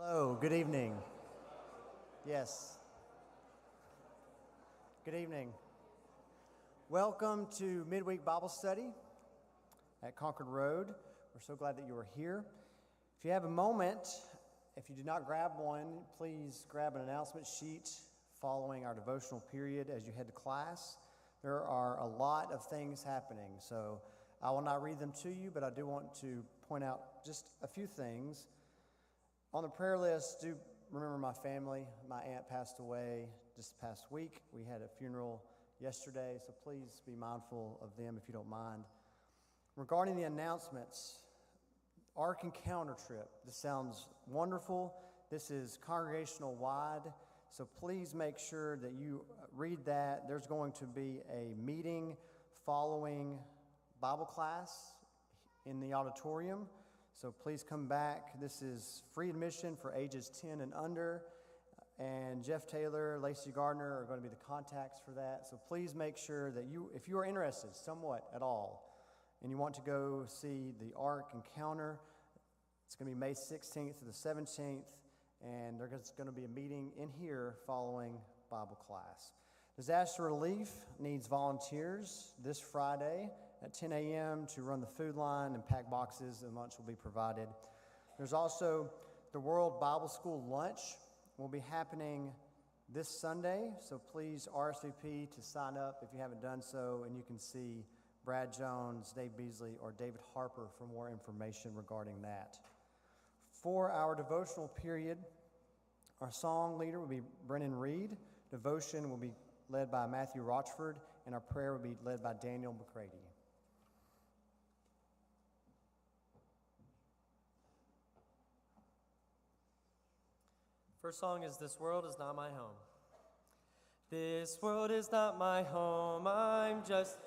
Hello, good evening. Yes. Good evening. Welcome to Midweek Bible Study at Concord Road. We're so glad that you are here. If you have a moment, if you did not grab one, please grab an announcement sheet following our devotional period as you head to class. There are a lot of things happening, so I will not read them to you, but I do want to point out just a few things. On the prayer list, do remember my family. My aunt passed away this past week. We had a funeral yesterday, so please be mindful of them if you don't mind. Regarding the announcements, Ark Encounter trip. This sounds wonderful. This is congregational wide, so please make sure that you read that. There's going to be a meeting following Bible class in the auditorium. So please come back. This is free admission for ages 10 and under. And Jeff Taylor, Lacey Gardner are going to be the contacts for that. So please make sure that if you are interested somewhat at all, and you want to go see the Ark Encounter, it's going to be May 16th to the 17th. And there's going to be a meeting in here following Bible class. Disaster Relief needs volunteers this Friday at 10 a.m. to run the food line and pack boxes, and lunch will be provided. There's also the World Bible School Lunch will be happening this Sunday, so please RSVP to sign up if you haven't done so, and you can see Brad Jones, Dave Beasley, or David Harper for more information regarding that. For our devotional period, our song leader will be Brennan Reed. Devotion will be led by Matthew Rochford, and our prayer will be led by Daniel McCready. First song is This World Is Not My Home. This world is not my home, I'm just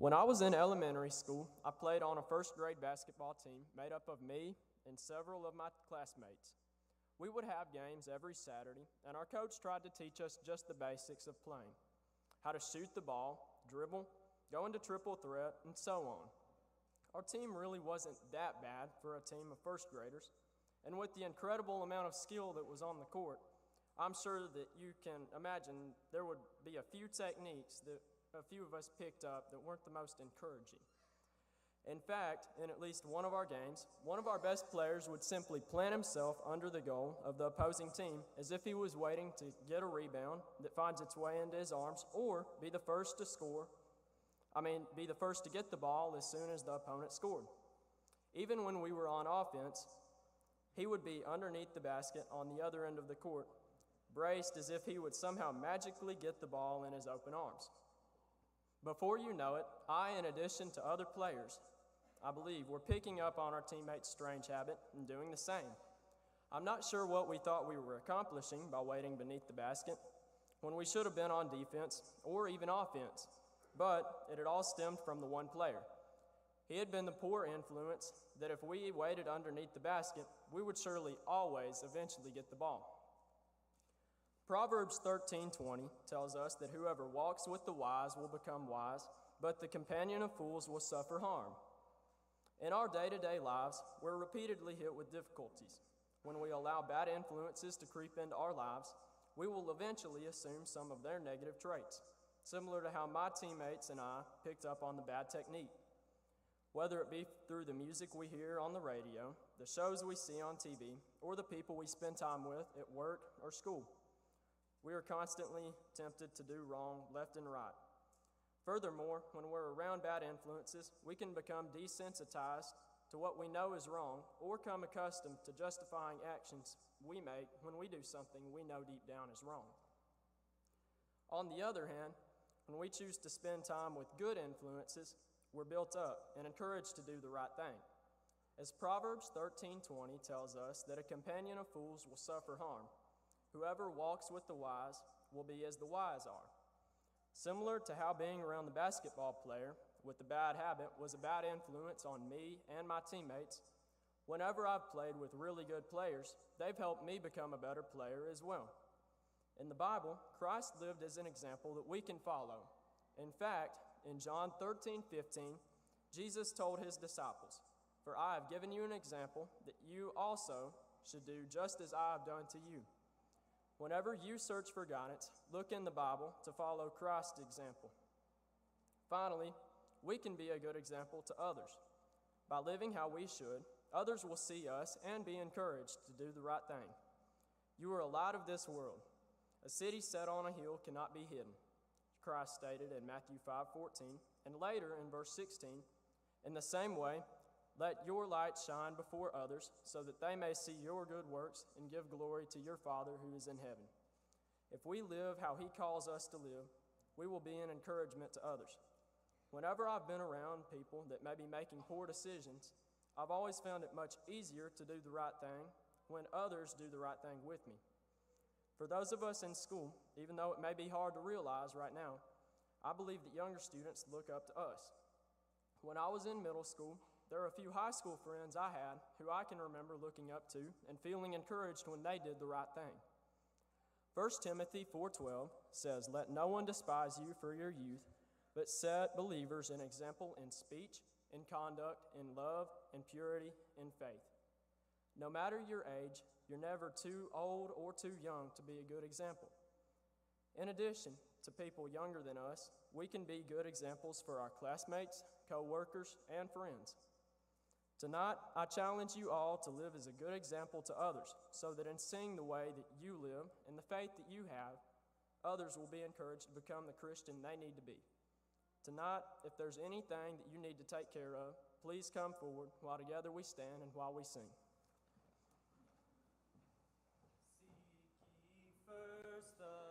When I was in elementary school, I played on a first grade basketball team made up of me and several of my classmates. We would have games every Saturday, and our coach tried to teach us just the basics of playing: how to shoot the ball, dribble, go into triple threat, and so on. Our team really wasn't that bad for a team of first graders, and with the incredible amount of skill that was on the court, I'm sure that you can imagine there would be a few techniques that a few of us picked up that weren't the most encouraging. In fact, in at least one of our games, one of our best players would simply plant himself under the goal of the opposing team as if he was waiting to get a rebound that finds its way into his arms, or be the first to get the ball as soon as the opponent scored. Even when we were on offense, he would be underneath the basket on the other end of the court, braced as if he would somehow magically get the ball in his open arms. Before you know it, I, in addition to other players, I believe, were picking up on our teammates' strange habit and doing the same. I'm not sure what we thought we were accomplishing by waiting beneath the basket when we should have been on defense or even offense, but it had all stemmed from the one player. He had been the poor influence that if we waited underneath the basket, we would surely always eventually get the ball. Proverbs 13:20 tells us that whoever walks with the wise will become wise, but the companion of fools will suffer harm. In our day-to-day lives, we're repeatedly hit with difficulties. When we allow bad influences to creep into our lives, we will eventually assume some of their negative traits, similar to how my teammates and I picked up on the bad technique. Whether it be through the music we hear on the radio, the shows we see on TV, or the people we spend time with at work or school, we are constantly tempted to do wrong left and right. Furthermore, when we're around bad influences, we can become desensitized to what we know is wrong or come accustomed to justifying actions we make when we do something we know deep down is wrong. On the other hand, when we choose to spend time with good influences, we're built up and encouraged to do the right thing. As Proverbs 13:20 tells us that a companion of fools will suffer harm. Whoever walks with the wise will be as the wise are. Similar to how being around the basketball player with the bad habit was a bad influence on me and my teammates, whenever I've played with really good players, they've helped me become a better player as well. In the Bible, Christ lived as an example that we can follow. In fact, in John 13:15, Jesus told his disciples, "For I have given you an example that you also should do just as I have done to you." Whenever you search for guidance, look in the Bible to follow Christ's example. Finally, we can be a good example to others. By living how we should, others will see us and be encouraged to do the right thing. You are a light of this world. A city set on a hill cannot be hidden, Christ stated in Matthew 5:14, and later in verse 16, in the same way, let your light shine before others so that they may see your good works and give glory to your Father who is in heaven. If we live how he calls us to live, we will be an encouragement to others. Whenever I've been around people that may be making poor decisions, I've always found it much easier to do the right thing when others do the right thing with me. For those of us in school, even though it may be hard to realize right now, I believe that younger students look up to us. When I was in middle school, there are a few high school friends I had who I can remember looking up to and feeling encouraged when they did the right thing. 1 Timothy 4:12 says, "Let no one despise you for your youth, but set believers an example in speech, in conduct, in love, in purity, in faith." No matter your age, you're never too old or too young to be a good example. In addition to people younger than us, we can be good examples for our classmates, co-workers, and friends. Tonight, I challenge you all to live as a good example to others, so that in seeing the way that you live and the faith that you have, others will be encouraged to become the Christian they need to be. Tonight, if there's anything that you need to take care of, please come forward while together we stand and while we sing. Seek ye first the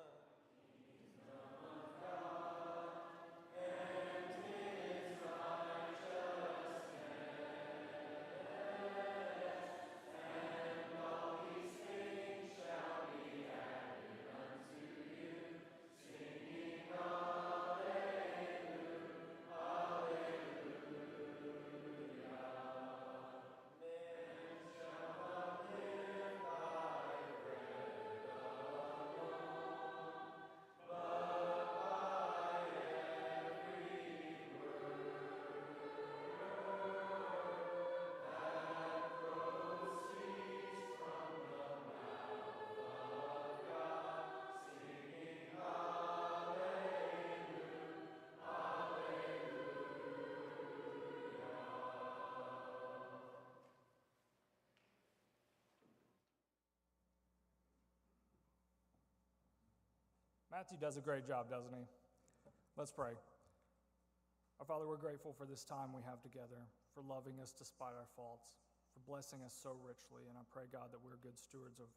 Matthew does a great job, doesn't he? Let's pray. Our Father, we're grateful for this time we have together, for loving us despite our faults, for blessing us so richly. And I pray, God, that we're good stewards of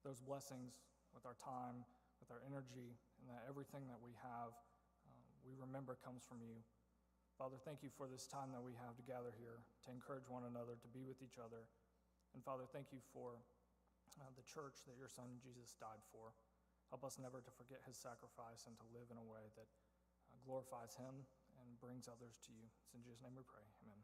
those blessings with our time, with our energy, and that everything that we have, we remember comes from you. Father, thank you for this time that we have to gather here, to encourage one another, to be with each other. And Father, thank you for the church that your son Jesus died for. Help us never to forget his sacrifice and to live in a way that glorifies him and brings others to you. It's in Jesus' name we pray. Amen.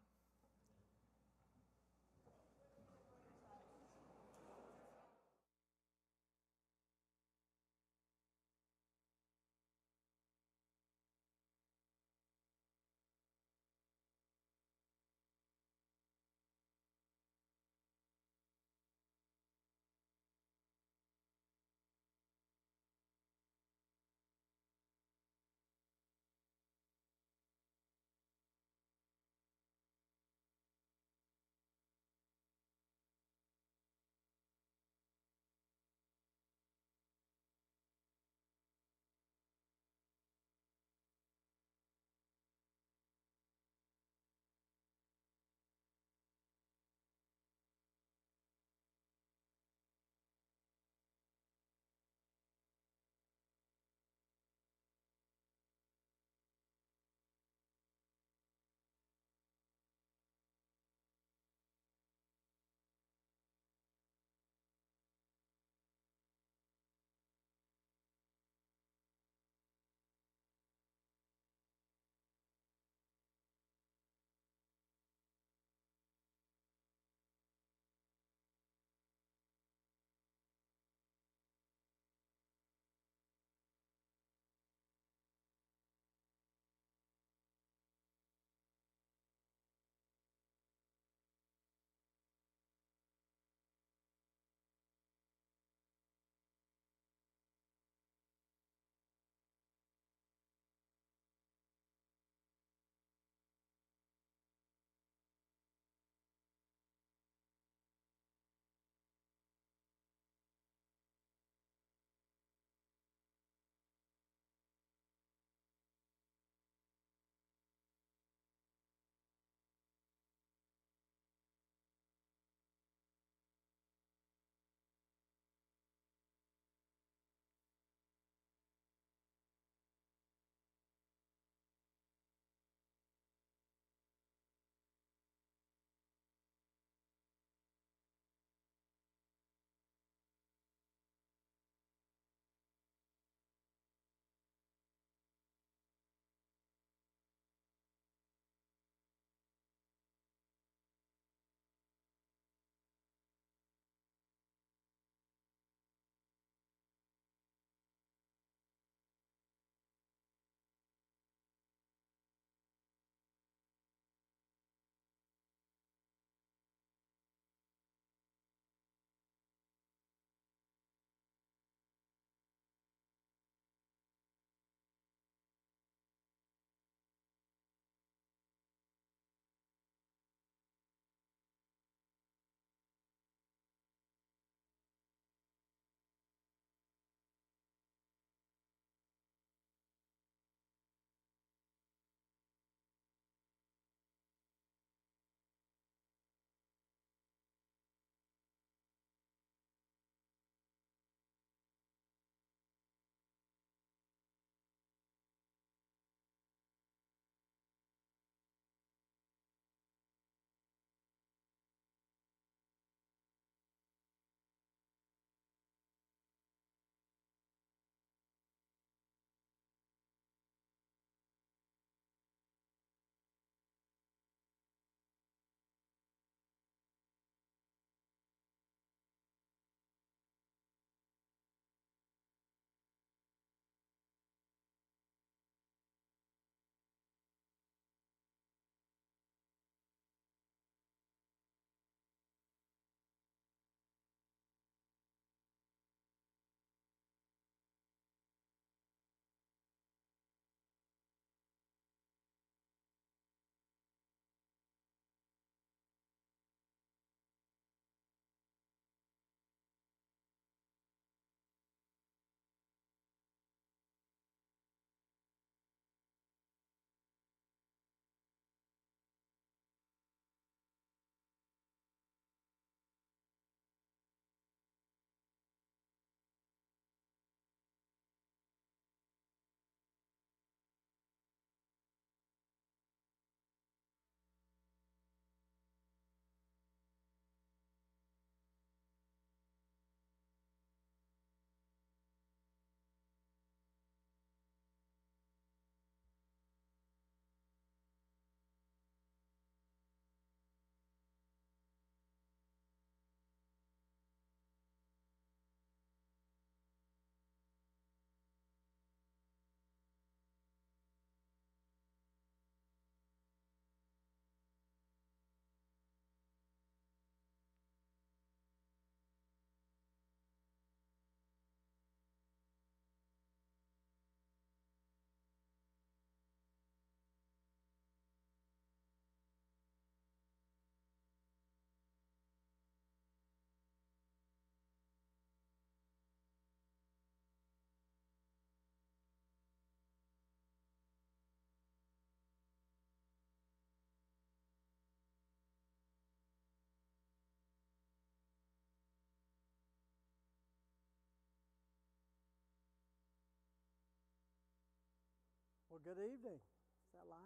Well, good evening. Is that live?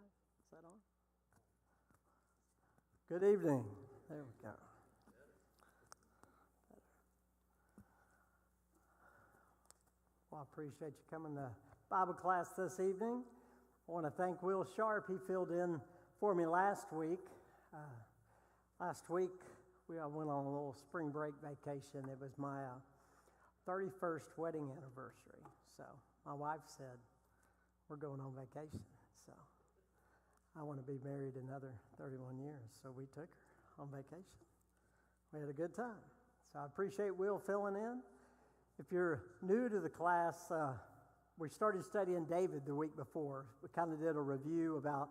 Is that on? Good evening. There we go. Well, I appreciate you coming to Bible class this evening. I want to thank Will Sharp. He filled in for me last week. Last week, I went on a little spring break vacation. It was my 31st wedding anniversary. So my wife said, we're going on vacation. So I want to be married another 31 years. So we took her on vacation. We had a good time. So I appreciate Will filling in. If you're new to the class, we started studying David the week before. We kind of did a review about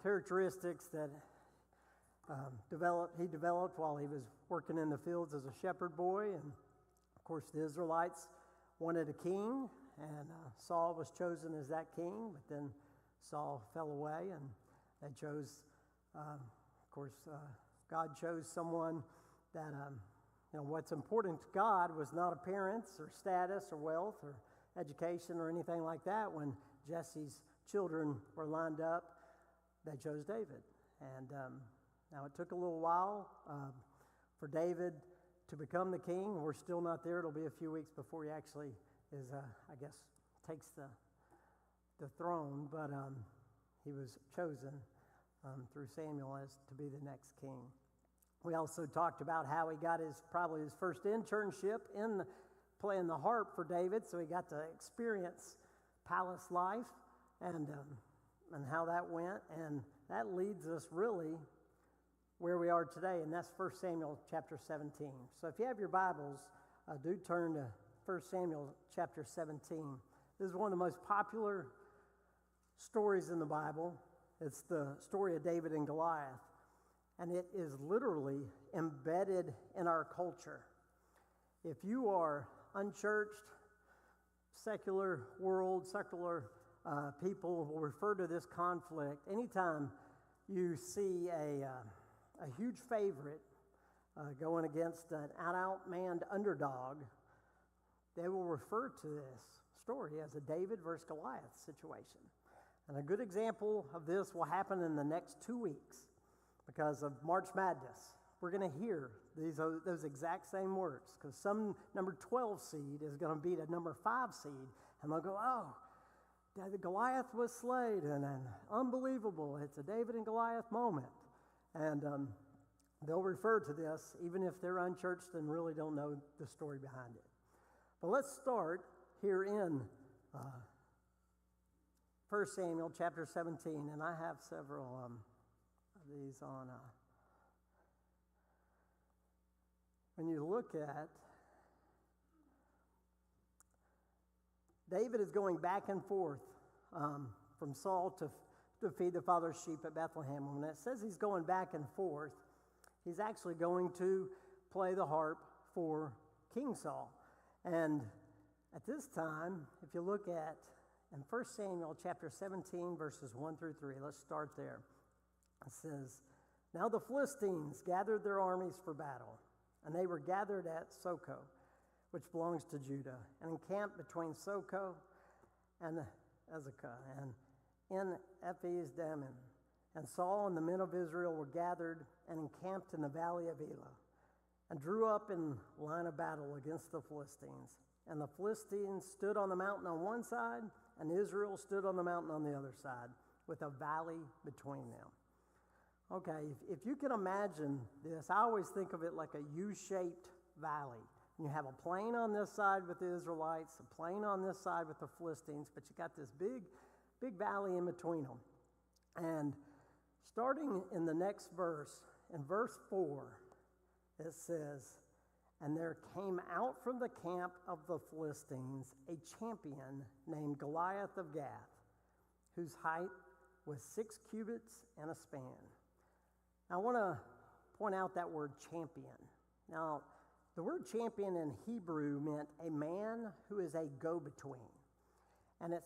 characteristics that he developed while he was working in the fields as a shepherd boy. And of course, the Israelites wanted a king, and Saul was chosen as that king, but then Saul fell away, and they chose, God chose someone that, what's important to God was not appearance or status or wealth or education or anything like that. When Jesse's children were lined up, they chose David. And now it took a little while for David to become the king. We're still not there. It'll be a few weeks before he actually is, takes the throne. But he was chosen through Samuel as to be the next king. We also talked about how he got probably his first internship in playing the harp for David, so he got to experience palace life and how that went. And that leads us really where we are today, and that's 1 Samuel chapter 17. So if you have your Bibles, do turn to 1 Samuel chapter 17. This is one of the most popular stories in the Bible. It's the story of David and Goliath, and it is literally embedded in our culture. If you are unchurched, secular world, secular people will refer to this conflict. Anytime you see a huge favorite going against an outmanned underdog, they will refer to this story as a David versus Goliath situation. And a good example of this will happen in the next 2 weeks because of March Madness. We're going to hear those exact same words because some number 12 seed is going to beat a number 5 seed, and they'll go, oh, the Goliath was slain, and unbelievable. It's a David and Goliath moment. And they'll refer to this even if they're unchurched and really don't know the story behind it. But let's start here in 1 Samuel chapter 17, and I have several of these on. When you look at, David is going back and forth from Saul to feed the father's sheep at Bethlehem. When it says he's going back and forth, he's actually going to play the harp for King Saul. And at this time, if you look at in 1 Samuel chapter 17, verses 1 through 3, let's start there. It says, now the Philistines gathered their armies for battle, and they were gathered at Socoh, which belongs to Judah, and encamped between Socoh and Azekah, and in Ephes-dammim. And Saul and the men of Israel were gathered and encamped in the valley of Elah, and drew up in line of battle against the Philistines. And the Philistines stood on the mountain on one side, and Israel stood on the mountain on the other side, with a valley between them. Okay, if you can imagine this, I always think of it like a U-shaped valley. You have a plain on this side with the Israelites, a plain on this side with the Philistines, but you got this big valley in between them. And starting in the next verse, in verse 4, it says, and there came out from the camp of the Philistines a champion named Goliath of Gath, whose height was 6 cubits and a span. Now, I want to point out that word champion. Now, the word champion in Hebrew meant a man who is a go-between. And it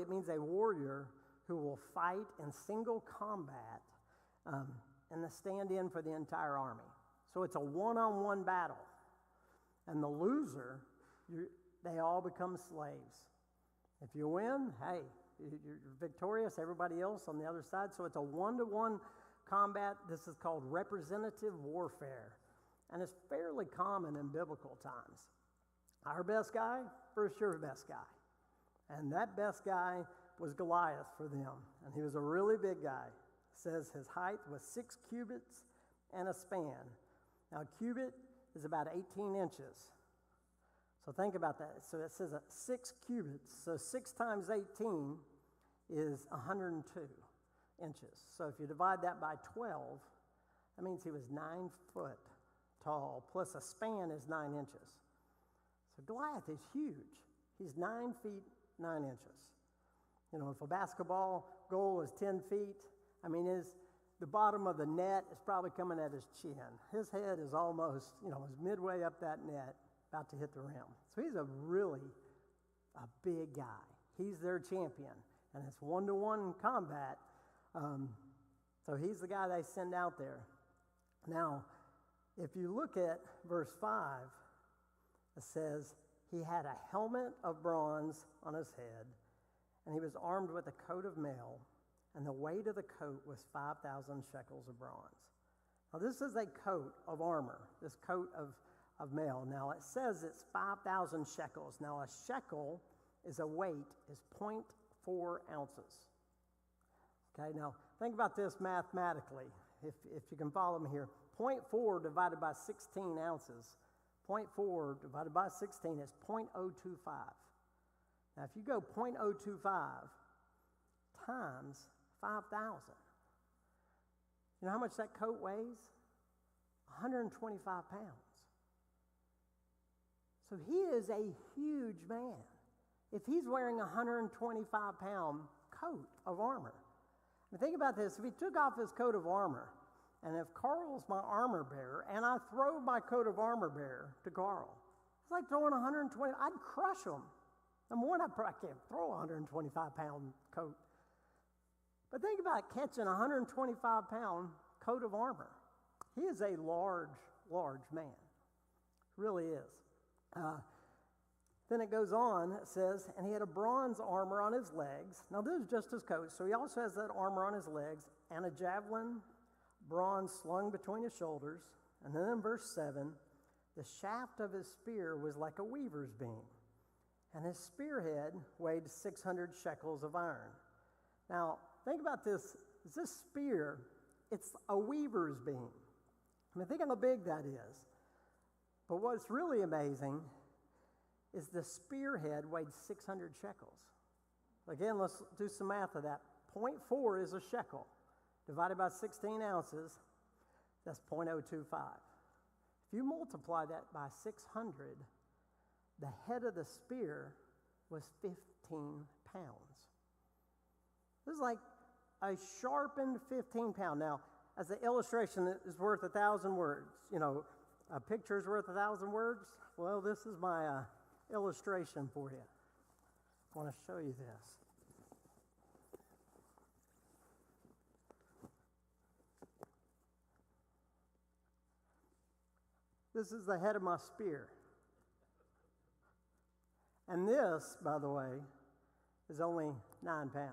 means a warrior who will fight in single combat and stand in for the entire army. So it's a one-on-one battle. And the loser, they all become slaves. If you win, hey, You're victorious, everybody else on the other side. So it's a one-to-one combat. This is called representative warfare. And it's fairly common in biblical times. Our best guy versus your best guy. And that best guy was Goliath for them. And he was a really big guy. It says his height was 6 cubits and a span. Now, a cubit is about 18 inches. So think about that. So it says 6 cubits. So 6 times 18 is 102 inches. So if you divide that by 12, that means he was 9 foot tall, plus a span is 9 inches. So Goliath is huge. He's 9 feet, 9 inches. You know, if a basketball goal is 10 feet, I mean, the bottom of the net is probably coming at his chin. His head is almost, is midway up that net, about to hit the rim. So he's a big guy. He's their champion. And it's one-to-one combat. So he's the guy they send out there. Now, if you look at verse 5, it says, he had a helmet of bronze on his head, and he was armed with a coat of mail, and the weight of the coat was 5,000 shekels of bronze. Now, this is a coat of armor, this coat of mail. Now, it says it's 5,000 shekels. Now, a shekel is a weight, is 0.4 ounces. Okay, now, think about this mathematically, if you can follow me here. 0.4 divided by 16 ounces, 0.4 divided by 16 is 0.025. Now, if you go 0.025 times 5,000, you know how much that coat weighs? 125 pounds. So he is a huge man. If he's wearing a 125-pound coat of armor. Now think about this. If he took off his coat of armor, and if Carl's my armor bearer, and I throw my coat of armor bearer to Carl, it's like throwing 120, I'd crush him. Number one, I can't throw a 125-pound coat. But think about catching a 125-pound coat of armor. He is a large, large man. Really is. Then it goes on, it says, and he had a bronze armor on his legs. Now, this is just his coat, so he also has that armor on his legs, and a javelin, bronze slung between his shoulders. And then in verse 7, the shaft of his spear was like a weaver's beam, and his spearhead weighed 600 shekels of iron. Now, think about this. This spear, it's a weaver's beam. I mean, think how big that is. But what's really amazing is the spearhead weighed 600 shekels. Again, let's do some math of that. 0.4 is a shekel. Divided by 16 ounces, that's 0.025. If you multiply that by 600, the head of the spear was 15 pounds. This is like a sharpened 15-pound. Now, as an illustration is worth 1,000 words, a picture is worth 1,000 words. Well, this is my illustration for you. I want to show you this. This is the head of my spear. And this, by the way, is only 9 pounds.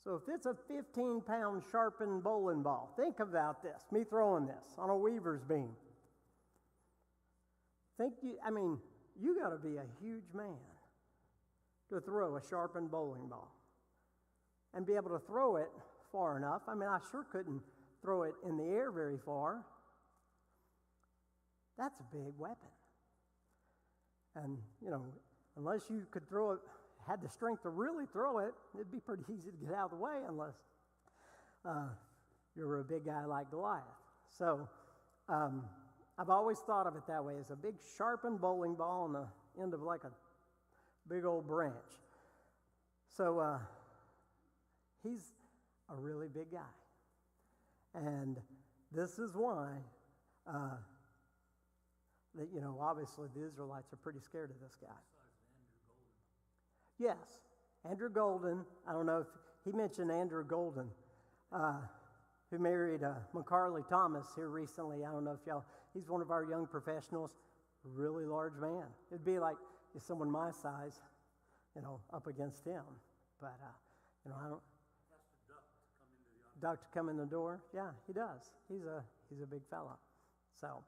So if it's a 15-pound sharpened bowling ball, think about this, me throwing this on a weaver's beam. You got to be a huge man to throw a sharpened bowling ball and be able to throw it far enough. I mean, I sure couldn't throw it in the air very far. That's a big weapon. And, unless you could throw it, had the strength to really throw it, it'd be pretty easy to get out of the way unless you were a big guy like Goliath. So I've always thought of it that way, as a big sharpened bowling ball on the end of like a big old branch. So he's a really big guy. And this is why obviously the Israelites are pretty scared of this guy. Yes, Andrew Golden. I don't know if he mentioned Andrew Golden, who married McCarley Thomas here recently. I don't know if he's one of our young professionals, really large man. It'd be like if someone my size, up against him. But, I don't. Duck to come in the door? Yeah, he does. He's a big fella. So,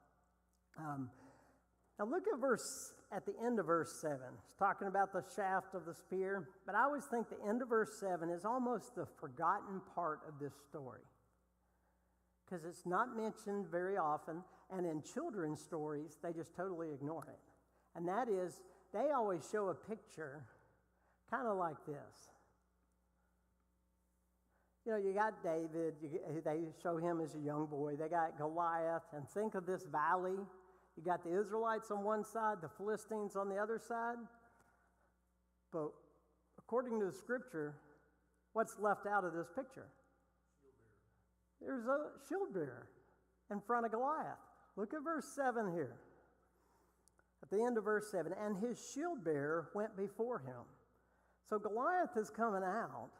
now look at the end of verse 7. It's talking about the shaft of the spear, but I always think the end of verse 7 is almost the forgotten part of this story, because it's not mentioned very often, and in children's stories, they just totally ignore it. And that is, they always show a picture kind of like this. You got David, they show him as a young boy. They got Goliath, and think of this valley. You got the Israelites on one side, the Philistines on the other side. But according to the scripture, what's left out of this picture? There's a shield bearer in front of Goliath. Look at verse 7 here. At the end of verse 7, and his shield bearer went before him. So Goliath is coming out.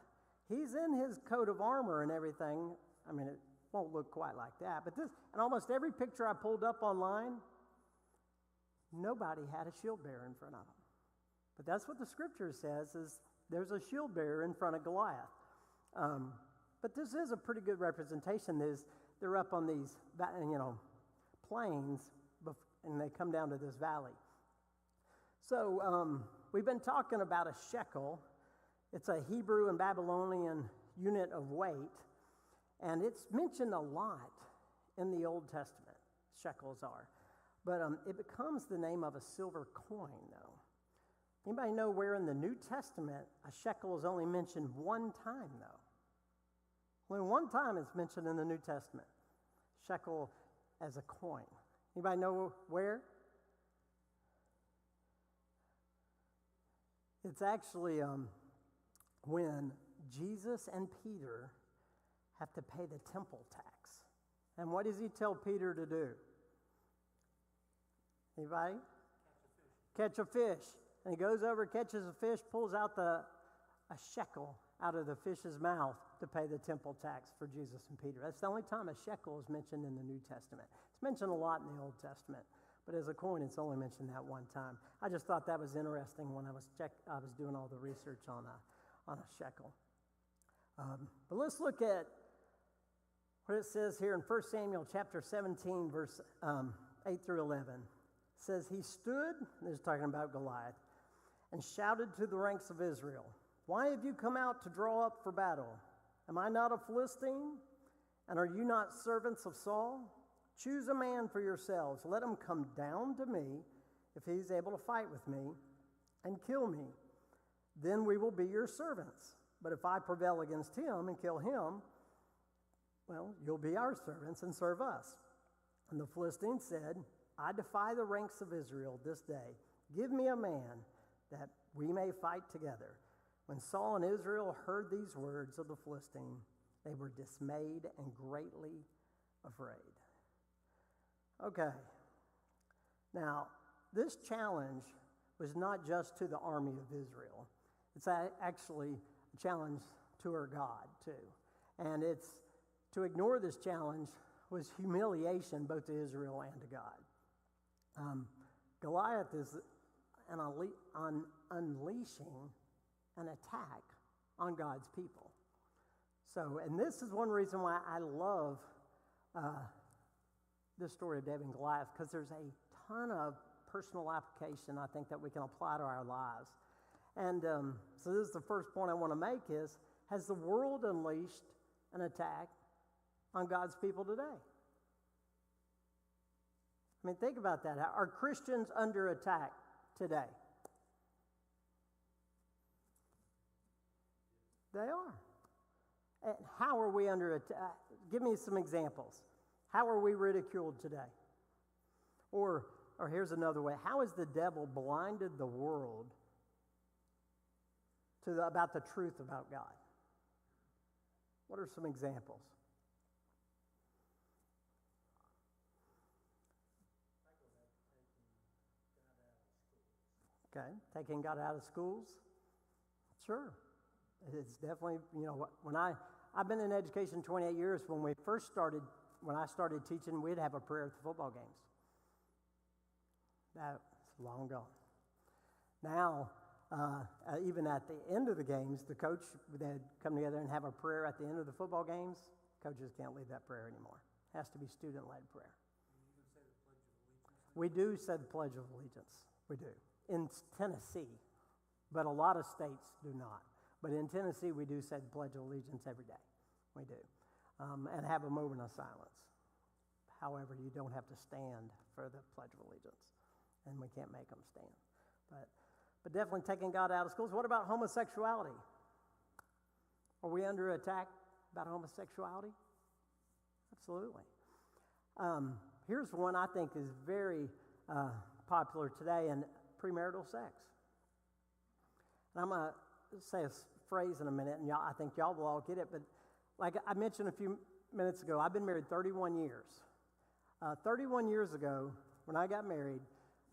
He's in his coat of armor and everything. I mean, it won't look quite like that. But and almost every picture I pulled up online, nobody had a shield bearer in front of them. But that's what the scripture says, is there's a shield bearer in front of Goliath. But this is a pretty good representation. They're up on these, plains, and they come down to this valley. So we've been talking about a shekel. It's a Hebrew and Babylonian unit of weight, and it's mentioned a lot in the Old Testament, shekels are. But it becomes the name of a silver coin, though. Anybody know where in the New Testament a shekel is only mentioned one time, though? Only one time it's mentioned in the New Testament, shekel as a coin. Anybody know where? It's actually when Jesus and Peter have to pay the temple tax. And what does he tell Peter to do? Anybody? Catch a fish. And he goes over, catches a fish, pulls out a shekel out of the fish's mouth to pay the temple tax for Jesus and Peter. That's the only time a shekel is mentioned in the New Testament. It's mentioned a lot in the Old Testament, but as a coin, it's only mentioned that one time. I just thought that was interesting when I was doing all the research on a shekel. But let's look at what it says here in 1 Samuel chapter 17, verse 8 through 11. It says, he stood, this is talking about Goliath, and shouted to the ranks of Israel, why have you come out to draw up for battle? Am I not a Philistine? And are you not servants of Saul? Choose a man for yourselves. Let him come down to me, if he's able to fight with me, and kill me. Then we will be your servants. But if I prevail against him and kill him, well, you'll be our servants and serve us. And the Philistine said, I defy the ranks of Israel this day. Give me a man that we may fight together. When Saul and Israel heard these words of the Philistine, they were dismayed and greatly afraid. Okay. Now, this challenge was not just to the army of Israel. It's actually a challenge to our God, too. And to ignore this challenge was humiliation both to Israel and to God. Goliath is unleashing an attack on God's people. So, and this is one reason why I love this story of David and Goliath, because there's a ton of personal application, I think, that we can apply to our lives. And so this is the first point I want to make is, has the world unleashed an attack on God's people today? I mean, think about that. Are Christians under attack today? They are. And how are we under attack? Give me some examples. How are we ridiculed today? Or here's another way. How has the devil blinded the world about the truth about God? What are some examples? Okay, taking God out of schools? Sure. It's definitely, when I've been in education 28 years. When I started teaching, we'd have a prayer at the football games. That's long gone. Now, Even at the end of the games, the coach, they'd come together and have a prayer at the end of the football games. Coaches can't lead that prayer anymore. It has to be student-led prayer. We do say the Pledge of Allegiance. We do. In Tennessee, but a lot of states do not. But in Tennessee, we do say the Pledge of Allegiance every day. We do. And have a moment of silence. However, you don't have to stand for the Pledge of Allegiance. And we can't make them stand. But definitely taking God out of schools. What about homosexuality? Are we under attack about homosexuality? Absolutely. Here's one I think is very popular today, and premarital sex. And I'm going to say a phrase in a minute, and I think y'all will all get it, but like I mentioned a few minutes ago, I've been married 31 years. 31 years ago, when I got married,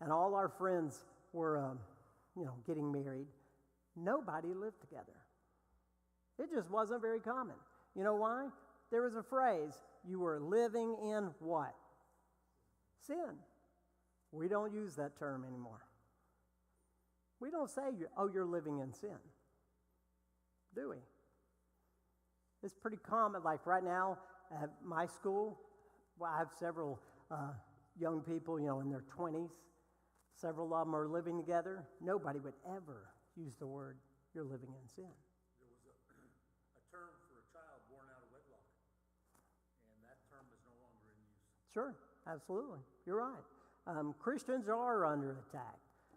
and all our friends were, getting married, nobody lived together. It just wasn't very common. You know why? There was a phrase, you were living in what? Sin. We don't use that term anymore. We don't say, you're living in sin. Do we? It's pretty common. Like right now at my school, I have several young people, in their 20s. Several of them are living together. Nobody would ever use the word, you're living in sin. There was a term for a child born out of wedlock, and that term is no longer in use. Sure, absolutely. You're right. Christians are under attack,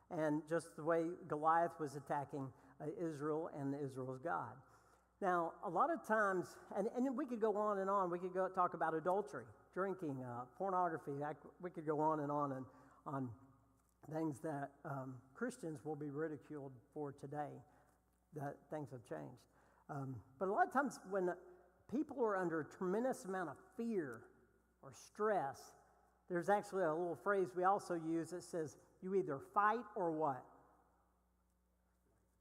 and just the way Goliath was attacking Israel and Israel's God. Now, a lot of times, and we could go on and on. We could go talk about adultery, drinking, pornography. We could go on and on things that Christians will be ridiculed for today, that things have changed. But a lot of times when people are under a tremendous amount of fear or stress, there's actually a little phrase we also use that says, you either fight or what?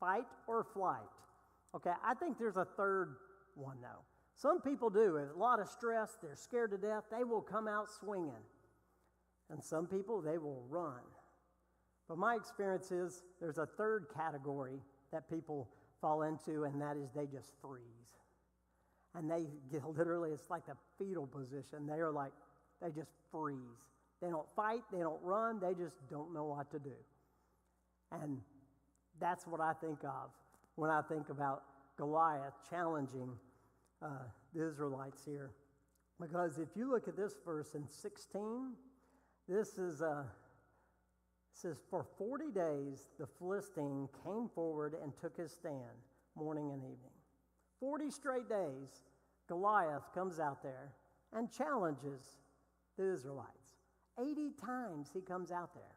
Fight or flight. Okay, I think there's a third one, though. Some people do. With a lot of stress, they're scared to death, they will come out swinging. And some people, they will run. But my experience is there's a third category that people fall into, and that is they just freeze. And they get literally, it's like the fetal position. They just freeze. They don't fight, they don't run, they just don't know what to do. And that's what I think of when I think about Goliath challenging the Israelites here. Because if you look at this verse in 16, this is it says, for 40 days the Philistine came forward and took his stand, morning and evening. 40 straight days, Goliath comes out there and challenges the Israelites. 80 times he comes out there.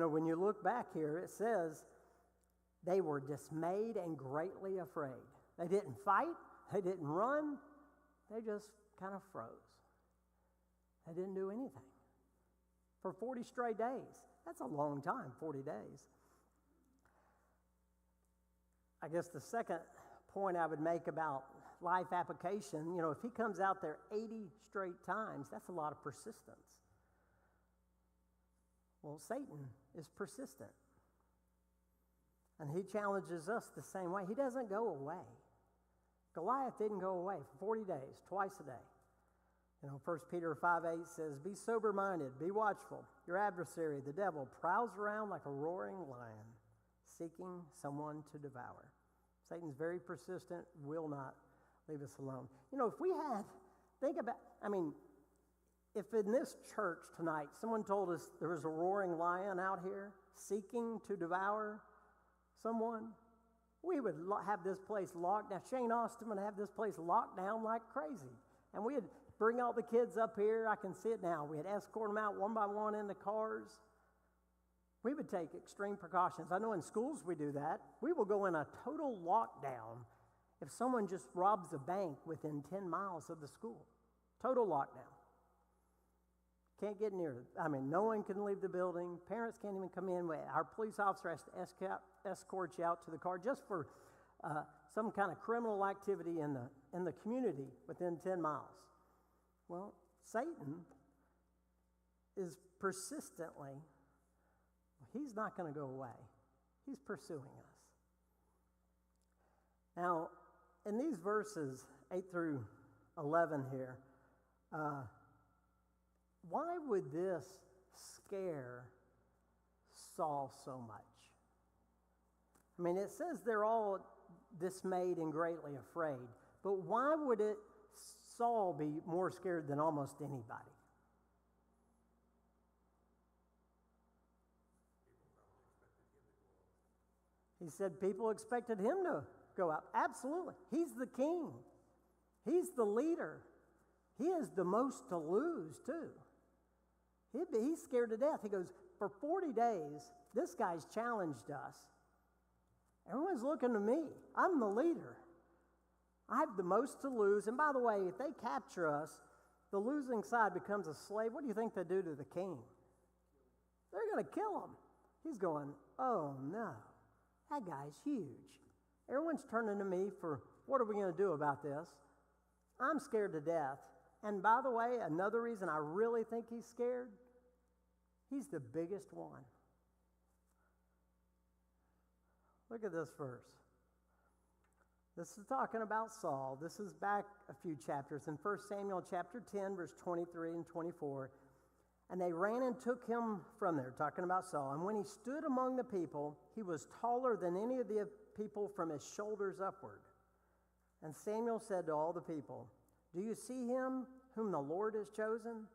When you look back here, it says they were dismayed and greatly afraid. They didn't fight, they didn't run, they just kind of froze. They didn't do anything. For 40 straight days. That's a long time, 40 days. I guess the second point I would make about life application, if he comes out there 80 straight times, that's a lot of persistence. Well, Satan is persistent. And he challenges us the same way. He doesn't go away. Goliath didn't go away for 40 days, twice a day. 1 Peter 5:8 says, be sober-minded, be watchful. Your adversary, the devil, prowls around like a roaring lion, seeking someone to devour. Satan's very persistent, will not leave us alone. If we had, if in this church tonight someone told us there was a roaring lion out here seeking to devour someone, we would have this place locked down. Shane Austin would have this place locked down like crazy. And we'd bring all the kids up here. I can see it now. We'd escort them out one by one in the cars. We would take extreme precautions. I know in schools we do that. We will go in a total lockdown if someone just robs a bank within 10 miles of the school. Total lockdown. Can't get near it. No one can leave the building. Parents can't even come in. Our police officer has to escort you out to the car just for some kind of criminal activity in the community within 10 miles. Well, Satan is persistently, He's not going to go away. He's pursuing us. Now, in these verses, 8 through 11 here, why would this scare Saul so much? I mean, it says they're all dismayed and greatly afraid, but why would Saul be more scared than almost anybody? He said people expected him to go out. Absolutely. He's the king. He's the leader. He has the most to lose, too. He's scared to death. He goes, for 40 days, this guy's challenged us. Everyone's looking to me. I'm the leader. I have the most to lose. And by the way, if they capture us, the losing side becomes a slave. What do you think they do to the king? They're going to kill him. He's going, oh no, that guy's huge. Everyone's turning to me for, what are we going to do about this? I'm scared to death. And by the way, another reason I really think he's scared, he's the biggest one. Look at this verse. This is talking about Saul. This is back a few chapters. In 1 Samuel chapter 10, verse 23 and 24. And they ran and took him from there, talking about Saul. And when he stood among the people, he was taller than any of the people from his shoulders upward. And Samuel said to all the people, do you see him whom the Lord has chosen?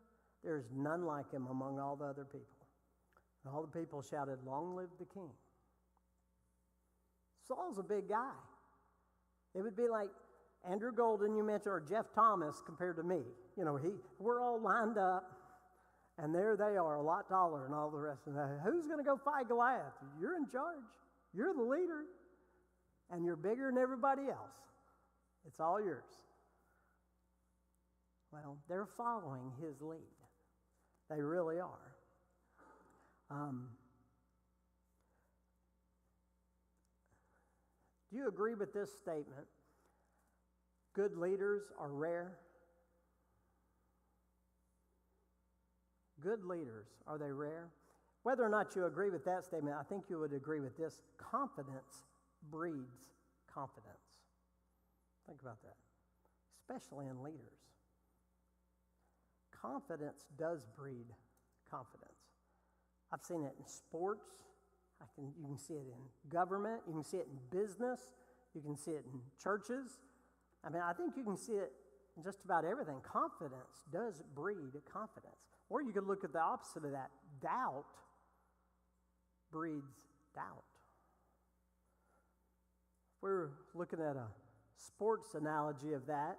There is none like him among all the other people. And all the people shouted, long live the king. Saul's a big guy. It would be like Andrew Golden, you mentioned, or Jeff Thomas compared to me. You know, we're all lined up, and there they are, a lot taller and all the rest of that. Who's going to go fight Goliath? You're in charge. You're the leader, and you're bigger than everybody else. It's all yours. Well, they're following his lead. They really are. Do you agree with this statement? Good leaders are rare. Good leaders, are they rare? Whether or not you agree with that statement, I think you would agree with this. Confidence breeds confidence. Think about that, especially in leaders. Confidence does breed confidence. I've seen it in sports. You can see it in government. You can see it in business. You can see it in churches. I mean, I think you can see it in just about everything. Confidence does breed confidence. Or you could look at the opposite of that. Doubt breeds doubt. If we're looking at a sports analogy of that,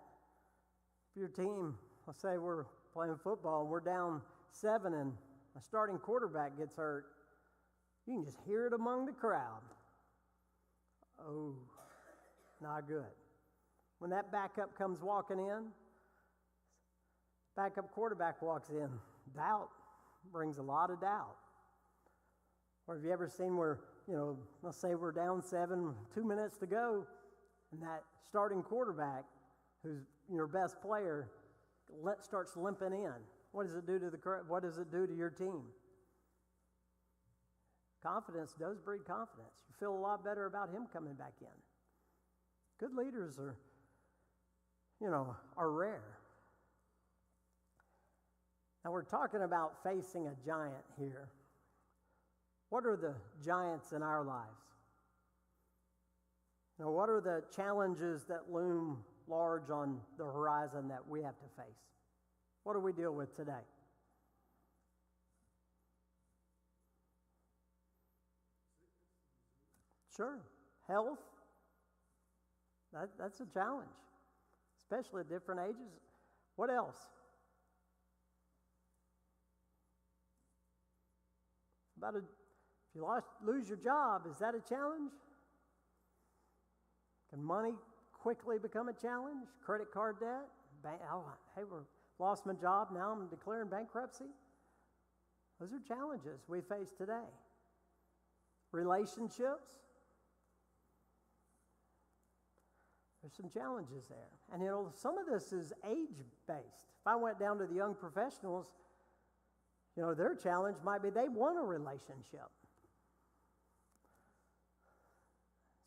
if your team, let's say we're playing football and we're down 7 and a starting quarterback gets hurt, you can just hear it among the crowd. Oh, not good. When that backup comes walking in, backup quarterback walks in, doubt brings a lot of doubt. Or have you ever seen where, let's say we're down 7, 2 minutes to go, and that starting quarterback, who's your best player, starts limping in. What does it do to your team? Confidence does breed confidence. You feel a lot better about him coming back in. Good leaders are rare. Now we're talking about facing a giant here. What are the giants in our lives? What are the challenges that loom large on the horizon that we have to face? What do we deal with today? Sure. Health, that's a challenge, especially at different ages. What else? If you lose your job, is that a challenge? Can money quickly become a challenge? Credit card debt? Lost my job, now I'm declaring bankruptcy? Those are challenges we face today. Relationships? There's some challenges there. And some of this is age-based. If I went down to the young professionals, their challenge might be they want a relationship.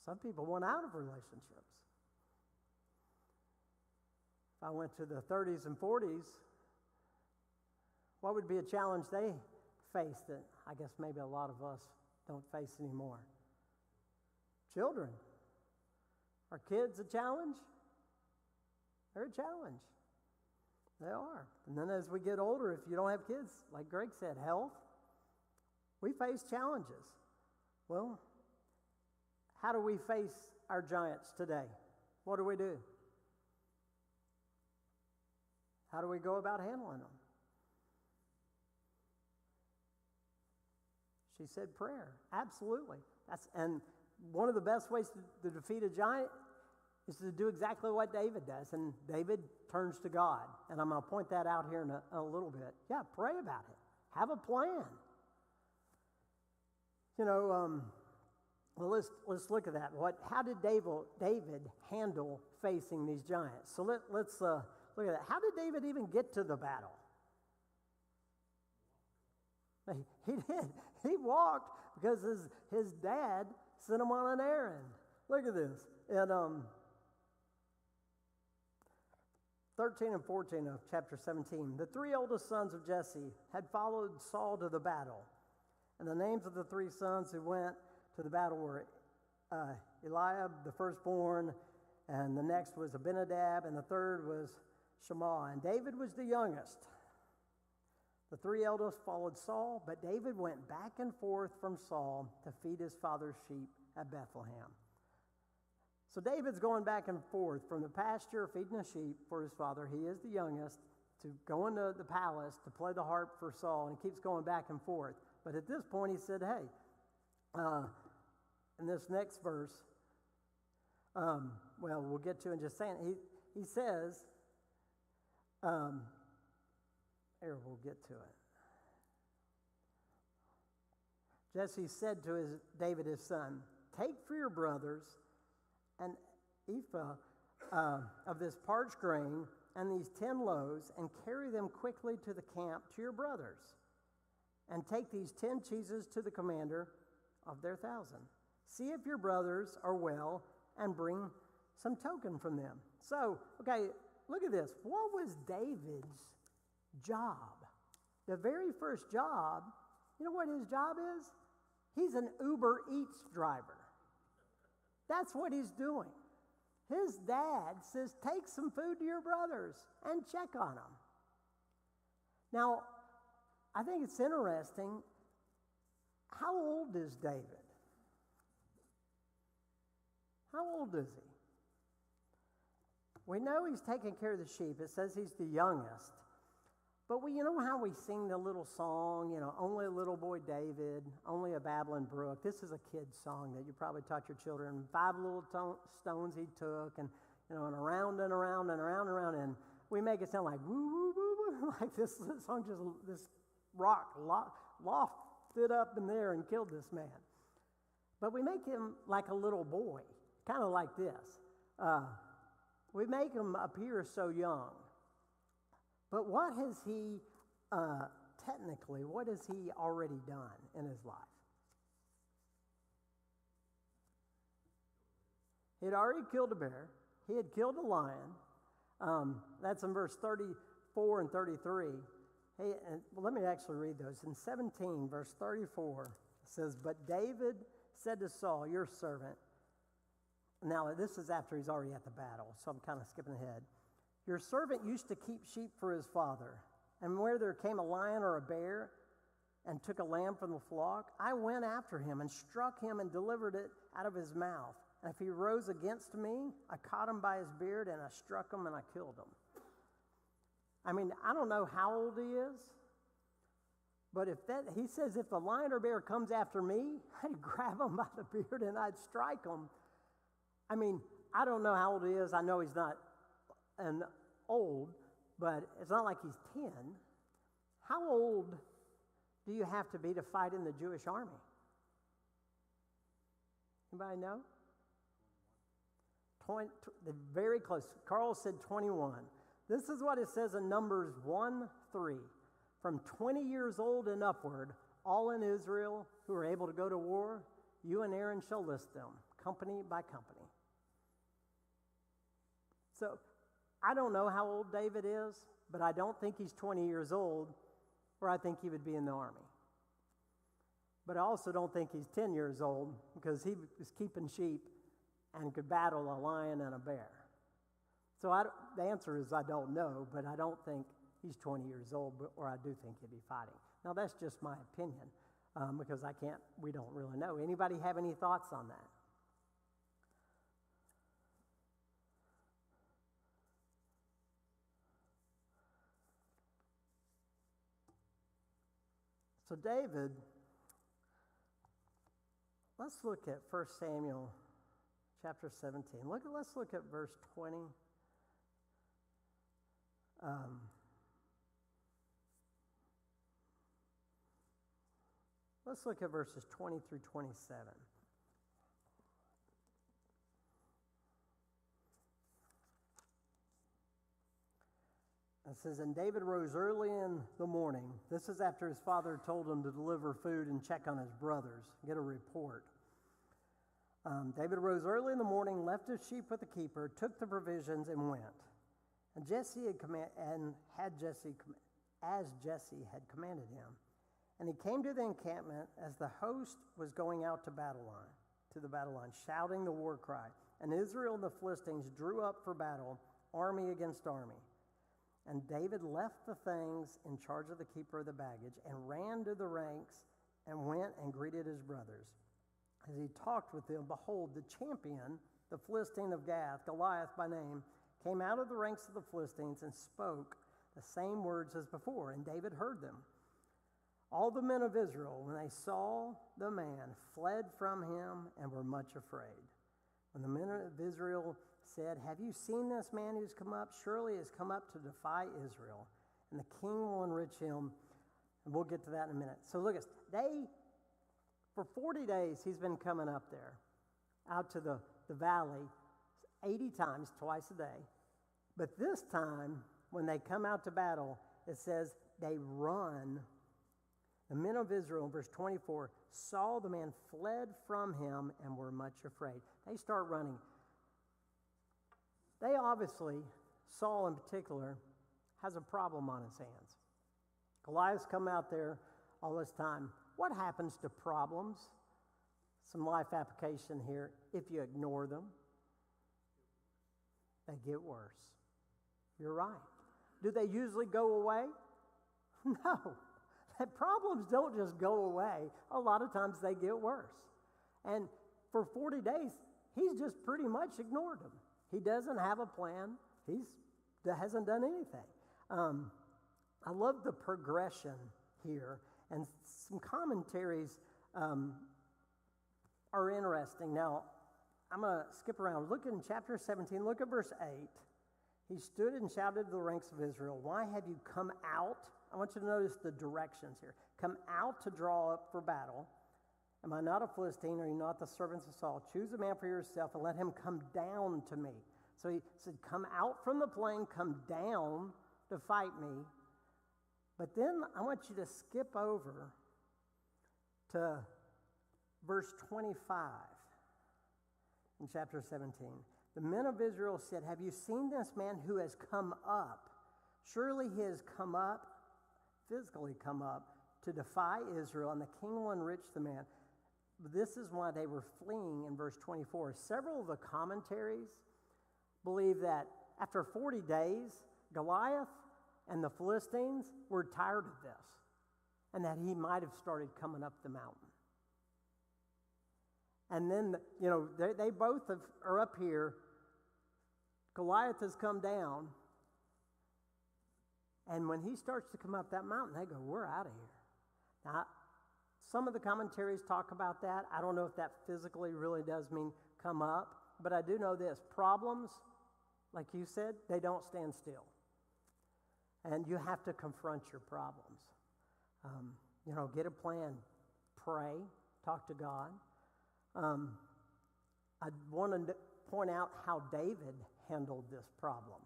Some people want out of relationships. If I went to the 30s and 40s, what would be a challenge they faced that I guess maybe a lot of us don't face anymore? Children. Are kids a challenge? They're a challenge. They are. And then as we get older, if you don't have kids, like Greg said, health, we face challenges. Well, how do we face our giants today? What do we do? How do we go about handling them? She said prayer. Absolutely. And one of the best ways to defeat a giant is to do exactly what David does. And David turns to God. And I'm going to point that out here in a little bit. Yeah, pray about it. Have a plan. Well, let's look at that. How did David handle facing these giants? So let's look at that. How did David even get to the battle? He did. He walked because his dad sent him on an errand. Look at this. And 13 and 14 of chapter 17. The three oldest sons of Jesse had followed Saul to the battle. And the names of the three sons who went to the battle were Eliab, the firstborn, and the next was Abinadab, and the third was Shammah. And David was the youngest. The three eldest followed Saul, but David went back and forth from Saul to feed his father's sheep at Bethlehem. So David's going back and forth from the pasture, feeding the sheep for his father. He is the youngest, to go into the palace to play the harp for Saul, and he keeps going back and forth. But at this point, he said, hey, in this next verse, we'll get to in just a second. He says, here, we'll get to it. Jesse said to David, his son, take for your brothers an ephah of this parched grain and these 10 loaves, and carry them quickly to the camp to your brothers. And take these 10 cheeses to the commander of their 1,000. See if your brothers are well, and bring some token from them. So, okay, look at this. What was David's job? The very first job, you know what his job is? He's an Uber Eats driver. That's what he's doing. His dad says, take some food to your brothers and check on them. Now, I think it's interesting. How old is David? How old is he? We know he's taking care of the sheep. It says he's the youngest. But you know how we sing the little song, only a little boy David, only a babbling brook. This is a kid's song that you probably taught your children. 5 little stones he took, and and around and around and around and around, and we make it sound like woo woo woo woo, like this song just this rock lofted up in there and killed this man. But we make him like a little boy, kind of like this. We make him appear so young. But what has he, technically, what has he already done in his life? He had already killed a bear. He had killed a lion. That's in verse 34 and 33. Let me actually read those. In 17, verse 34, it says, but David said to Saul, your servant. Now, this is after he's already at the battle, so I'm kind of skipping ahead. Your servant used to keep sheep for his father, and where there came a lion or a bear and took a lamb from the flock, I went after him and struck him and delivered it out of his mouth. And if he rose against me, I caught him by his beard, and I struck him and I killed him. I mean, I don't know how old he is, but he says if a lion or bear comes after me, I'd grab him by the beard and I'd strike him. I mean, I don't know how old he is. I know he's not old, but it's not like he's 10. How old do you have to be to fight in the Jewish army? Anybody know? Very close. Carl said 21. This is what it says in Numbers 1:3. From 20 years old and upward, all in Israel who are able to go to war, you and Aaron shall list them, company by company. So I don't know how old David is, but I don't think he's 20 years old, or I think he would be in the army. But I also don't think he's 10 years old, because he was keeping sheep and could battle a lion and a bear. So the answer is I don't know, but I don't think he's 20 years old, or I do think he'd be fighting. Now, that's just my opinion, because we don't really know. Anybody have any thoughts on that? So David, let's look at 1 Samuel chapter 17. Let's look at verse 20. Let's look at verses 20 through 27. It says, and David rose early in the morning. This is after his father told him to deliver food and check on his brothers, get a report. David rose early in the morning, left his sheep with the keeper, took the provisions, and went. And Jesse had as Jesse had commanded him. And he came to the encampment as the host was going out to the battle line, shouting the war cry. And Israel and the Philistines drew up for battle, army against army. And David left the things in charge of the keeper of the baggage and ran to the ranks and went and greeted his brothers. As he talked with them, behold, the champion, the Philistine of Gath, Goliath by name, came out of the ranks of the Philistines and spoke the same words as before, and David heard them. All the men of Israel, when they saw the man, fled from him and were much afraid. When the men of Israel said, have you seen this man who's come up? Surely he has come up to defy Israel, and the king will enrich him. And we'll get to that in a minute. So look, for 40 days he's been coming up there, out to the valley, 80 times, twice a day. But this time, when they come out to battle, it says they run. The men of Israel, in verse 24, saw the man, fled from him, and were much afraid. They start running. They obviously, Saul in particular, has a problem on his hands. Goliath's come out there all this time. What happens to problems? Some life application here. If you ignore them, they get worse. You're right. Do they usually go away? No. Problems don't just go away. A lot of times they get worse. And for 40 days, he's just pretty much ignored them. He doesn't have a plan. He hasn't done anything. I love the progression here, and some commentaries are interesting. Now, I'm going to skip around. Look in chapter 17, look at verse 8. He stood and shouted to the ranks of Israel, why have you come out? I want you to notice the directions here. Come out to draw up for battle. Am I not a Philistine? Are you not the servants of Saul? Choose a man for yourself and let him come down to me. So he said, come out from the plain, come down to fight me. But then I want you to skip over to verse 25 in chapter 17. The men of Israel said, have you seen this man who has come up? Surely he has come up, physically come up, to defy Israel, and the king will enrich the man. This is why they were fleeing in verse 24. Several of the commentaries believe that after 40 days, Goliath and the Philistines were tired of this, and that he might have started coming up the mountain. And then, they both are up here. Goliath has come down, and when he starts to come up that mountain, they go, we're out of here. Now, some of the commentaries talk about that. I don't know if that physically really does mean come up, but I do know this. Problems, like you said, they don't stand still. And you have to confront your problems. Get a plan, pray, talk to God. I want to point out how David handled this problem.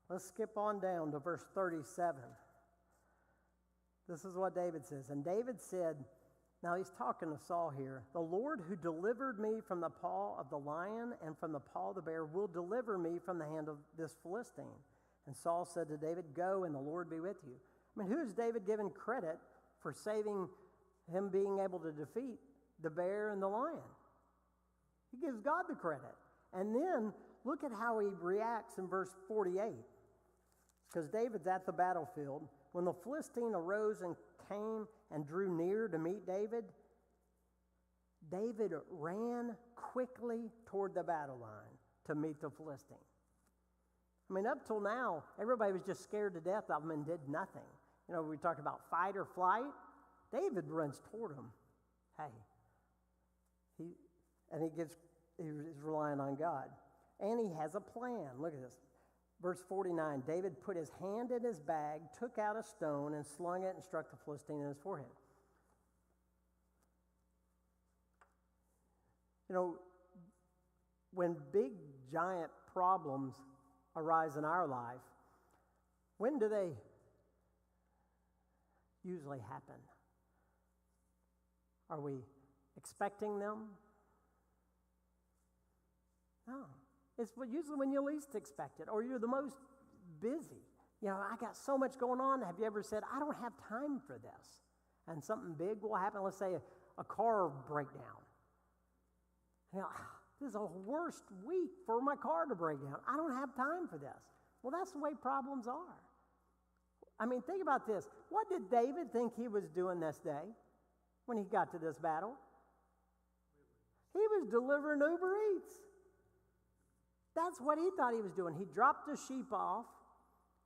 Let's skip on down to verse 37. This is what David says. And David said, Now he's talking to Saul here. The Lord who delivered me from the paw of the lion and from the paw of the bear will deliver me from the hand of this Philistine. And Saul said to David, go and the Lord be with you. I mean, who is David given credit for saving him being able to defeat the bear and the lion? He gives God the credit. And then look at how he reacts in verse 48. Because David's at the battlefield. When the Philistine arose and came and drew near to meet David, David ran quickly toward the battle line to meet the Philistine. I mean, up till now, everybody was just scared to death of him and did nothing. You know, we talk about fight or flight. David runs toward him. Hey, he's relying on God. And he has a plan. Look at this. Verse 49, David put his hand in his bag, took out a stone, and slung it and struck the Philistine in his forehead. You know, when big, giant problems arise in our life, when do they usually happen? Are we expecting them? No. It's usually when you least expect it, or you're the most busy. You know, I got so much going on. Have you ever said, I don't have time for this? And something big will happen. Let's say a car breakdown. You know, this is the worst week for my car to break down. I don't have time for this. Well, that's the way problems are. I mean, think about this. What did David think he was doing this day when he got to this battle? He was delivering Uber Eats. That's what he thought he was doing. He dropped the sheep off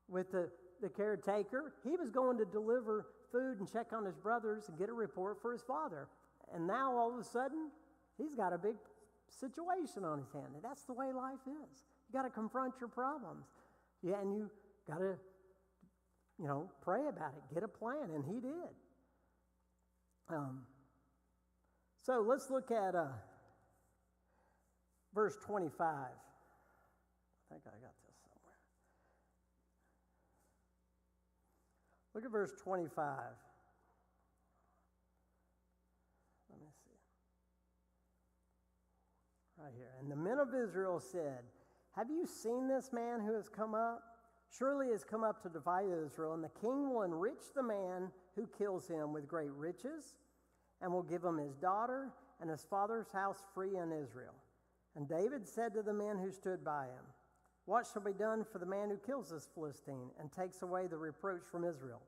with the caretaker. He was going to deliver food and check on his brothers and get a report for his father. And now all of a sudden, he's got a big situation on his hand. And that's the way life is. You got to confront your problems. Yeah, and you got to, pray about it. Get a plan. And he did. So let's look at verse 25. I think I got this somewhere. Look at verse 25. Let me see. Right here. And the men of Israel said, have you seen this man who has come up? Surely he has come up to divide Israel, and the king will enrich the man who kills him with great riches, and will give him his daughter and his father's house free in Israel. And David said to the men who stood by him, what shall be done for the man who kills this Philistine and takes away the reproach from Israel?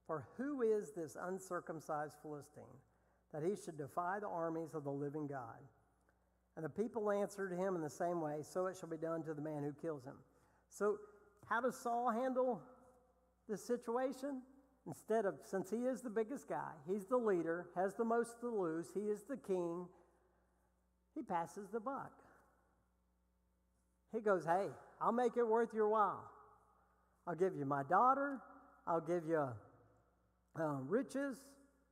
For who is this uncircumcised Philistine, that he should defy the armies of the living God? And the people answered him in the same way, so it shall be done to the man who kills him. So how does Saul handle this situation? Since he is the biggest guy, he's the leader, has the most to lose, he is the king, he passes the buck. He goes, hey, I'll make it worth your while. I'll give you my daughter. I'll give you riches.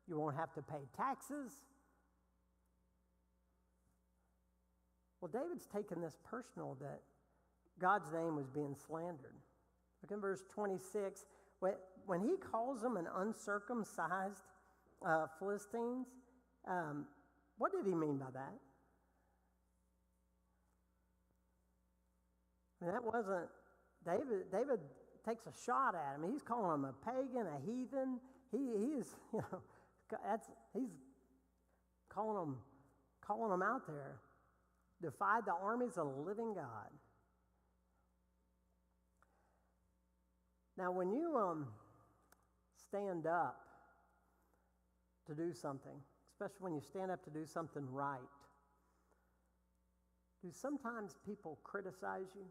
You won't have to pay taxes. Well, David's taken this personal that God's name was being slandered. Look in verse 26. When he calls them an uncircumcised Philistines, what did he mean by that? And that wasn't David. David takes a shot at him. He's calling him a pagan, a heathen. He's calling him out there. Defied the armies of the living God. Now, when you stand up to do something, especially when you stand up to do something right, do sometimes people criticize you?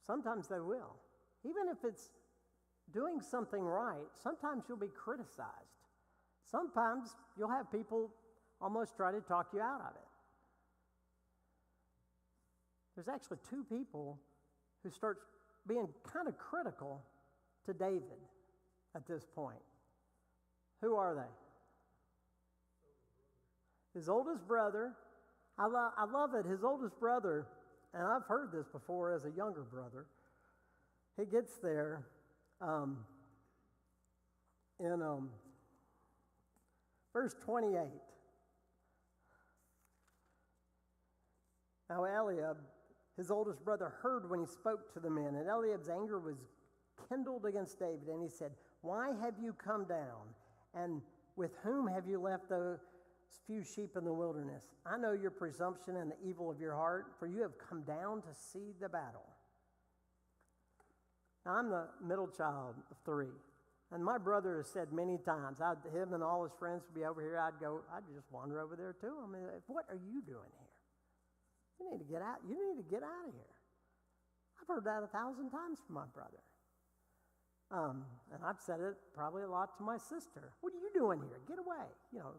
Sometimes they will. Even if it's doing something right, sometimes you'll be criticized. Sometimes you'll have people almost try to talk you out of it. There's actually two people who start being kind of critical to David at this point. Who are they? His oldest brother. I love it. His oldest brother, and I've heard this before as a younger brother, he gets there, in verse 28. Now Eliab, his oldest brother, heard when he spoke to the men, and Eliab's anger was kindled against David, and he said, "Why have you come down? And with whom have you left those few sheep in the wilderness? I know your presumption and the evil of your heart, for you have come down to see the battle." Now, I'm the middle child of three, and my brother has said many times, him and all his friends would be over here, I'd just wander over there too. I mean, what are you doing here? You need to get out. You need to get out of here. I've heard that 1,000 times from my brother. And I've said it probably a lot to my sister. What are you doing here? Get away.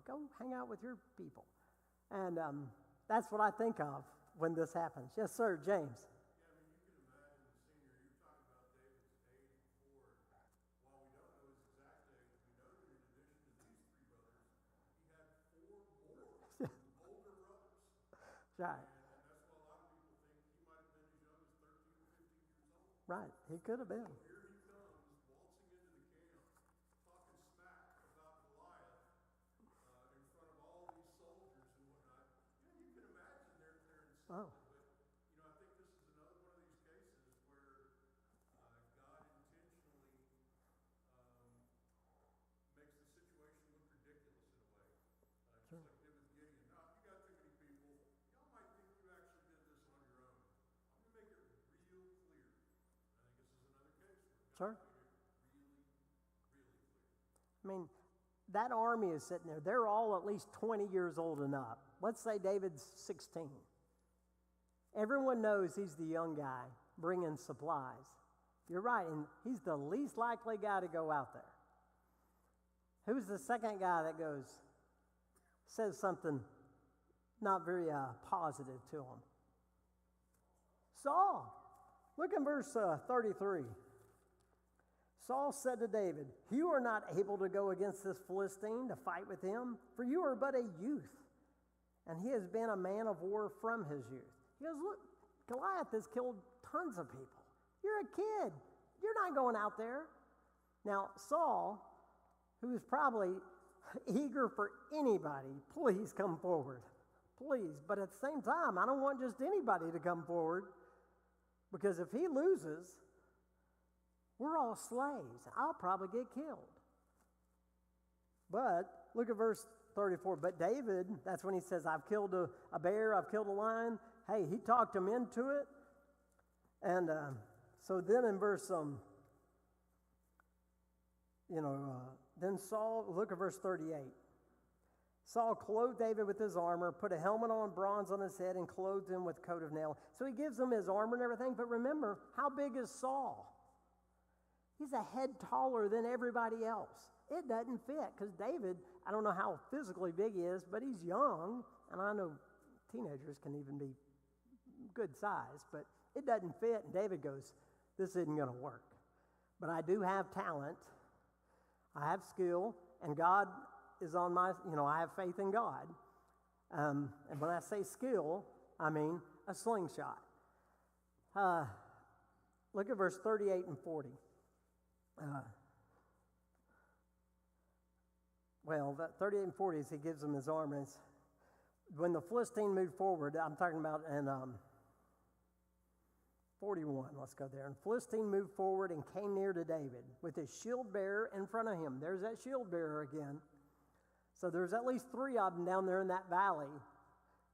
Go hang out with your people. And that's what I think of when this happens. Yes, sir, James. Yeah, I mean, you can imagine, Senior, you talked about David's age before. While we don't know his exact age, we know that in addition to these three brothers, he had 4 more older brothers. Right. And that's why a lot of people think he might have been as young as 13 or 15 years old. Right. He could have been. Here he comes, waltzing into the camp, talking smack about Goliath in front of all these soldiers and whatnot. Yeah, you can imagine they're insulted. Oh. But, I think this is another one of these cases where God intentionally makes the situation look ridiculous in a way. Just like it did with Gideon. Now, if you got too many people, y'all might think you actually did this on your own. I'm going to make it real clear. I think this is another case where Sure. God made it really, really clear. I mean, that army is sitting there. They're all at least 20 years old and up. Let's say David's 16. Everyone knows he's the young guy bringing supplies. You're right, and he's the least likely guy to go out there. Who's the second guy that says something not very positive to him? Saul. Look in verse 33. Saul said to David, "You are not able to go against this Philistine to fight with him, for you are but a youth, and he has been a man of war from his youth." He goes, "Look, Goliath has killed tons of people. You're a kid. You're not going out there." Now, Saul, who is probably eager for anybody, please come forward. Please. But at the same time, I don't want just anybody to come forward, because if he loses, we're all slaves. I'll probably get killed. But look at verse 34. But David, that's when he says, "I've killed a bear, I've killed a lion." Hey, he talked him into it. And so then in verse, then Saul, look at verse 38. Saul clothed David with his armor, put a helmet on, bronze on his head, and clothed him with a coat of nail. So he gives him his armor and everything. But remember, how big is Saul? He's a head taller than everybody else. It doesn't fit, because David, I don't know how physically big he is, but he's young, and I know teenagers can even be good size, but it doesn't fit, and David goes, "This isn't going to work. But I do have talent, I have skill, and God is on my, I have faith in God." And when I say skill, I mean a slingshot. Look at verse 38 and 40. That 38 and 40 is he gives him his armor. It's, when the Philistine moved forward, I'm talking about in 41, let's go there. And Philistine moved forward and came near to David with his shield bearer in front of him. There's that shield bearer again. So there's at least 3 of them down there in that valley,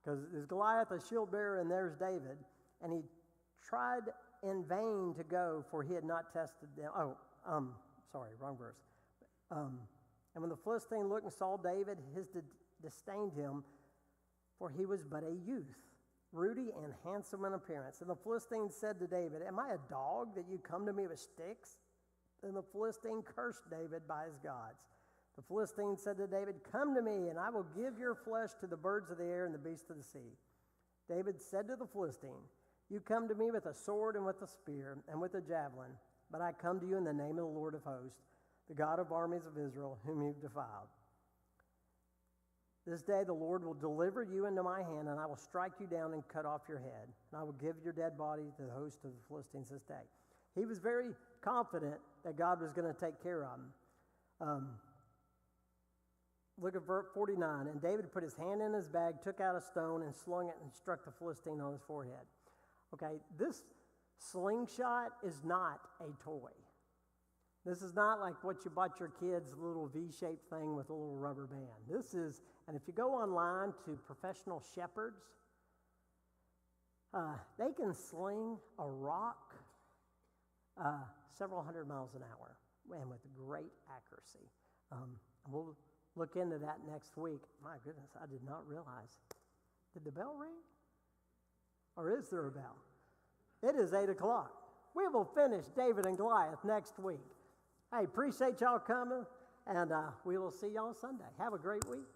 because there's Goliath, a shield bearer, and there's David. And he tried in vain to go, for he had not tested them. Sorry, wrong verse. And when the Philistine looked and saw David, he disdained him, for he was but a youth, ruddy and handsome in appearance. And the Philistine said to David, "Am I a dog that you come to me with sticks?" Then the Philistine cursed David by his gods. The Philistine said to David, "Come to me, and I will give your flesh to the birds of the air and the beasts of the sea." David said to the Philistine, "You come to me with a sword and with a spear and with a javelin, but I come to you in the name of the Lord of hosts, the God of armies of Israel, whom you've defiled. This day the Lord will deliver you into my hand, and I will strike you down and cut off your head, and I will give your dead body to the host of the Philistines this day." He was very confident that God was going to take care of him. Look at verse 49. And David put his hand in his bag, took out a stone, and slung it and struck the Philistine on his forehead. Okay, this slingshot is not a toy. This is not like what you bought your kids, a little V-shaped thing with a little rubber band. This is, and if you go online to professional shepherds, they can sling a rock several hundred miles an hour, and with great accuracy. We'll look into that next week. My goodness, I did not realize. Did the bell ring? Or is there a bell? It is 8 o'clock. We will finish David and Goliath next week. Hey, appreciate y'all coming, and we will see y'all Sunday. Have a great week.